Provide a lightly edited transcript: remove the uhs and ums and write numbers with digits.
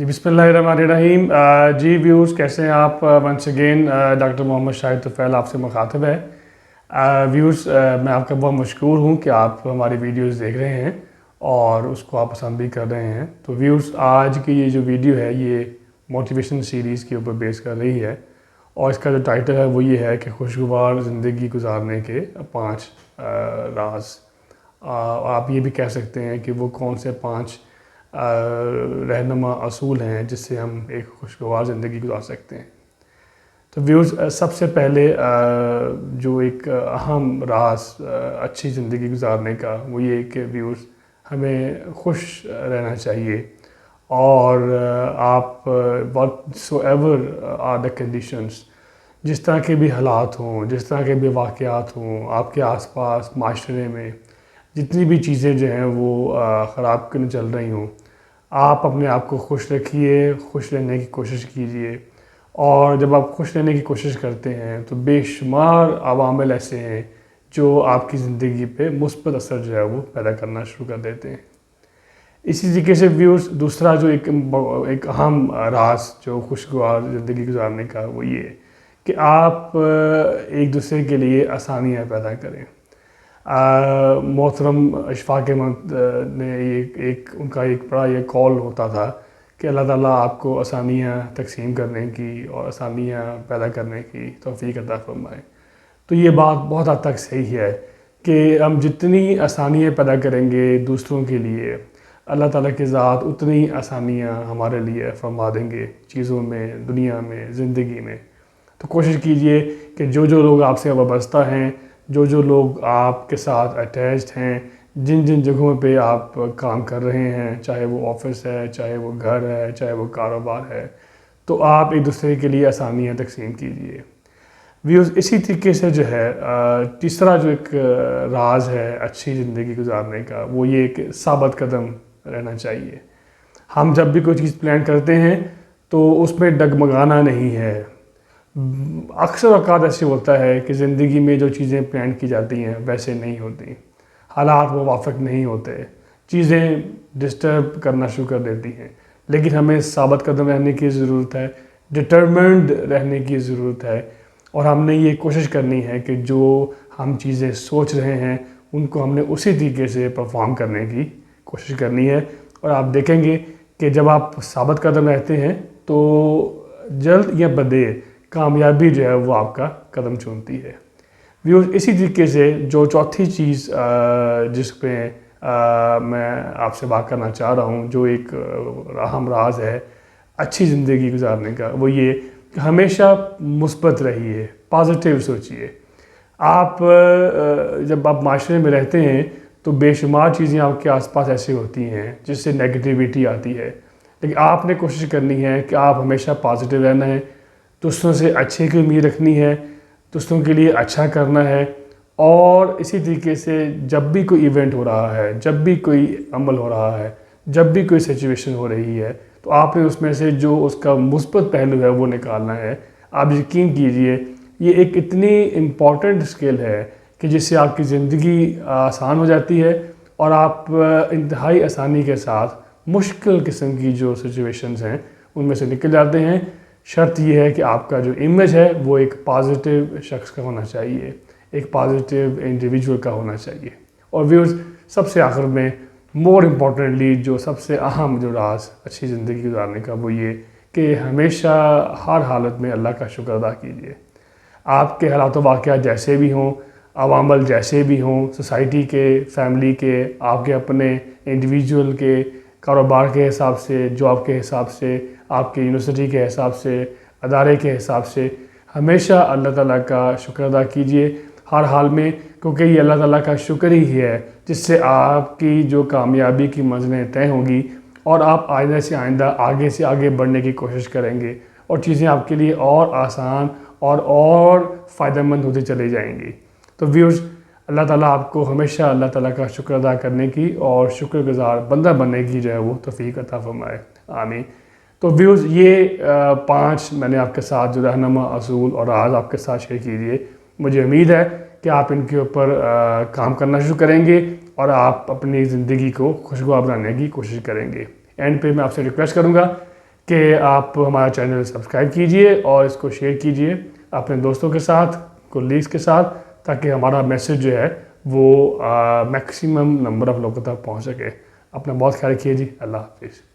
جی बिस्मिल्लाहिर्रहमानिर्रहीम। जी व्यूज़ कैसे हैं आप। Once again doctor Mohammad Shahid Tufail आपसे मुखातिब है। व्यूज़ मैं आपका बहुत मशकूर हूँ कि आप हमारी वीडियोस देख रहे हैं और उसको आप पसंद भी कर रहे हैं। तो व्यूज़ आज की ये जो वीडियो है ये मोटिवेशन सीरीज़ के ऊपर बेस कर रही है और इसका जो टाइटल है वो ये है कि खुशगवार ज़िंदगी गुजारने के 5 राज। आप ये भी कह सकते हैं कि वो कौन से 5 रहनुमा असूल हैं जिससे हम एक खुशगवार ज़िंदगी गुजार सकते हैं। तो व्यूज़ सबसे पहले जो एक अहम राज अच्छी ज़िंदगी गुजारने का वो ये कि व्यूज़ हमें खुश रहना चाहिए और आप व्हाटसोएवर आर द कंडीशंस, जिस तरह के भी हालात हों, जिस तरह के भी वाक़यात हों आपके आसपास माशरे में, जितनी भी चीज़ें जो हैं वो ख़राब करने चल रही हों, आप अपने आप को खुश रखिए, खुश रहने की कोशिश कीजिए। और जब आप खुश रहने की कोशिश करते हैं तो बेशुमार अवामिल ऐसे हैं जो आपकी ज़िंदगी पे मुस्बत असर जो है वो पैदा करना शुरू कर देते हैं। इसी तरीके से व्यूज़ दूसरा जो एक अहम राज जो खुशगवार ज़िंदगी गुजारने का वो ये है कि आप एक दूसरे के लिए आसानियाँ पैदा करें। मोहतरम अशफाक़ अहमद ने एक उनका एक बड़ा ये कॉल होता था कि अल्लाह ताला आपको आसानियाँ तकसीम करने की और आसानियाँ पैदा करने की तौफ़ीक़ अता फ़रमाए। तो ये बात बहुत हद तक सही है कि हम जितनी आसानियाँ पैदा करेंगे दूसरों के लिए, अल्लाह ताला की ज़ात उतनी आसानियाँ हमारे लिए फरमा देंगे चीज़ों में, दुनिया में, ज़िंदगी में। तो कोशिश कीजिए कि जो लोग आपसे वाबस्ता हैं, जो लोग आपके साथ अटैच्ड हैं, जिन जगहों पे आप काम कर रहे हैं, चाहे वो ऑफ़िस है, चाहे वो घर है, चाहे वो कारोबार है, तो आप एक दूसरे के लिए आसानियाँ तकसीम कीजिए। व्यूज़ इसी तरीके से जो है तीसरा जो एक राज है अच्छी ज़िंदगी गुजारने का वो ये कि साबित कदम रहना चाहिए। हम जब भी कोई चीज़ प्लान करते हैं तो उसमें डगमगाना नहीं है। अक्सर औक़ात ऐसे होता है कि ज़िंदगी में जो चीज़ें प्लान की जाती हैं वैसे नहीं होती, हालात मुवाफ़िक़ नहीं होते, चीज़ें डिस्टर्ब करना शुरू कर देती हैं। लेकिन हमें साबित कदम रहने की ज़रूरत है, डिटरमिन्ड रहने की ज़रूरत है और हमने ये कोशिश करनी है कि जो हम चीज़ें सोच रहे हैं उनको हमने उसी तरीके से परफॉर्म करने की कोशिश करनी है। और आप देखेंगे कि जब आप साबित कदम रहते हैं तो जल्द या बदेर कामयाबी जो है वो आपका कदम चूमती है। व्यूज़ इसी तरीके से जो चौथी चीज़ जिस पे मैं आपसे बात करना चाह रहा हूँ, जो एक अहम राज है अच्छी ज़िंदगी गुजारने का, वो ये कि हमेशा मुस्बत रहिए, पॉजिटिव सोचिए। आप जब आप माशरे में रहते हैं तो बेशुमार चीज़ें आपके आसपास ऐसी होती हैं जिससे नेगेटिविटी आती है, लेकिन आपने कोशिश करनी है कि आप हमेशा पॉजिटिव रहना है, दूसरों से अच्छे की उम्मीद रखनी है, दूसरों के लिए अच्छा करना है। और इसी तरीके से जब भी कोई इवेंट हो रहा है, जब भी कोई अमल हो रहा है, जब भी कोई सिचुएशन हो रही है, तो आपने उसमें से जो उसका मुस्बत पहलू है वो निकालना है। आप यकीन कीजिए ये एक इतनी इम्पॉर्टेंट स्किल है कि जिससे आपकी ज़िंदगी आसान हो जाती है और आप इंतहाई आसानी के साथ मुश्किल किस्म की जो सिचुएशंस हैं उनमें से निकल जाते हैं। शर्त यह है कि आपका जो इमेज है वो एक पॉजिटिव शख्स का होना चाहिए, एक पॉजिटिव इंडिविजुअल का होना चाहिए। और व्यूअर्स सबसे आखिर में मोर इम्पॉर्टेंटली जो सबसे अहम जो राज अच्छी ज़िंदगी गुजारने का वो ये कि हमेशा हर हालत में अल्लाह का शुक्र अदा कीजिए। आपके हालात वाक़यात जैसे भी हों, अवामल जैसे भी हों, सोसाइटी के, फैमिली के, आपके अपने इंडिविजुअल के, कारोबार के हिसाब से, जॉब के हिसाब से, आपके यूनिवर्सिटी के हिसाब से, अदारे के हिसाब से, हमेशा अल्लाह ताला का शुक्र अदा कीजिए हर हाल में, क्योंकि ये अल्लाह ताला का शुक्र ही है जिससे आपकी जो कामयाबी की मंज़िलें तय होंगी और आप आइंदा से आइंदा आगे से आगे बढ़ने की कोशिश करेंगे और चीज़ें आपके लिए और आसान और फ़ायदेमंद होती चली जाएंगी। तो व्यूअर्स अल्लाह ताला आपको हमेशा अल्लाह ताला का शुक्र अदा करने की और शुक्रगुज़ार बंदा बनने की जो है वो तौफ़ीक़ अता फ़रमाए, आमीन। तो व्यूज़ ये 5 मैंने आपके साथ जो रहनुमा असूल और राज आपके साथ शेयर कीजिए। मुझे उम्मीद है कि आप इनके ऊपर काम करना शुरू करेंगे और आप अपनी ज़िंदगी को खुशगवार बनाने की कोशिश करेंगे। एंड पे मैं आपसे रिक्वेस्ट करूँगा کہ آپ ہمارا چینل سبسکرائب کیجئے اور اس کو شیئر کیجئے اپنے دوستوں کے ساتھ، کولیگز کے ساتھ، تاکہ ہمارا میسج جو ہے وہ میکسیمم نمبر آف لوگوں تک پہنچ سکے۔ اپنا بہت خیال رکھیے جی، اللہ حافظ۔